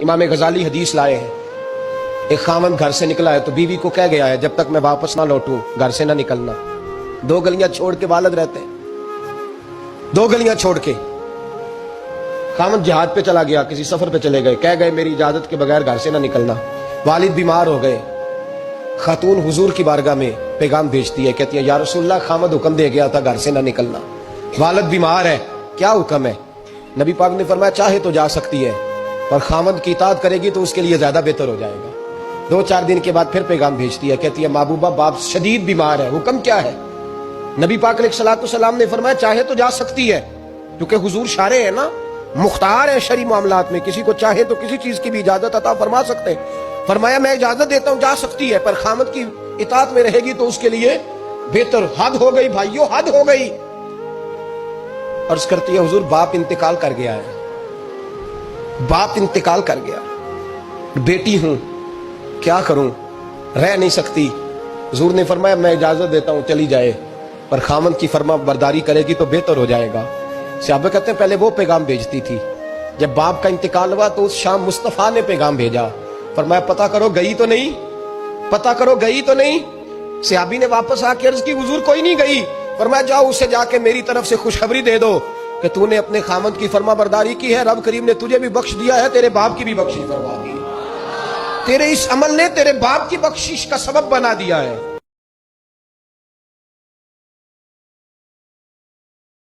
امام غزالی حدیث لائے ہیں، ایک خاوند گھر سے نکلا ہے تو بیوی کو کہہ گیا ہے جب تک میں واپس نہ لوٹوں گھر سے نہ نکلنا۔ 2 گلیاں چھوڑ کے والد رہتے ہیں، 2 گلیاں چھوڑ کے خاوند جہاد پہ چلا گیا، کسی سفر پہ چلے گئے، کہہ گئے میری اجازت کے بغیر گھر سے نہ نکلنا۔ والد بیمار ہو گئے، خاتون حضور کی بارگاہ میں پیغام بھیجتی ہے، کہتی ہے یا رسول اللہ خاوند حکم دے گیا تھا گھر سے نہ نکلنا، والد بیمار ہے، کیا حکم ہے؟ نبی پاک نے فرمایا چاہے تو جا سکتی ہے اور خاوند کی اطاعت کرے گی تو اس کے لیے زیادہ بہتر ہو جائے گا۔ 2-4 دن کے بعد پھر پیغام بھیجتی ہے، کہتی ہے محبوبہ باپ شدید بیمار ہے، حکم کیا ہے؟ نبی پاک علیہ الصلوۃ والسلام نے فرمایا چاہے تو جا سکتی ہے، کیونکہ حضور شارع ہے نا، مختار ہے شرعی معاملات میں، کسی کو چاہے تو کسی چیز کی بھی اجازت عطا فرما سکتے ہیں۔ فرمایا میں اجازت دیتا ہوں جا سکتی ہے، پر خاوند کی اطاعت میں رہے گی تو اس کے لیے بہتر۔ حد ہو گئی بھائیو، حد ہو گئی۔ عرض کرتی ہے حضور باپ انتقال کر گیا ہے، باپ انتقال کر گیا، بیٹی ہوں کیا کروں، رہ نہیں سکتی۔ حضور نے فرمایا میں اجازت دیتا ہوں چلی جائے، پر خاوند کی فرما برداری کرے گی تو بہتر ہو جائے گا۔ صحابہ کہتے ہیں پہلے وہ پیغام بھیجتی تھی، جب باپ کا انتقال ہوا تو اس شام مصطفیٰ نے پیغام بھیجا، فرمایا پتہ کرو گئی تو نہیں، پتہ کرو گئی تو نہیں۔ صحابی نے واپس آ کے عرض کی حضور کوئی نہیں گئی۔ فرمایا جاؤ اسے جا کے میری طرف سے خوشخبری دے دو کہ تو نے اپنے خاوند کی فرما برداری کی ہے، رب کریم نے تجھے بھی بخش دیا ہے، تیرے باپ کی بھی بخشش فرما دی، تیرے اس عمل نے تیرے باپ کی بخشش کا سبب بنا دیا ہے۔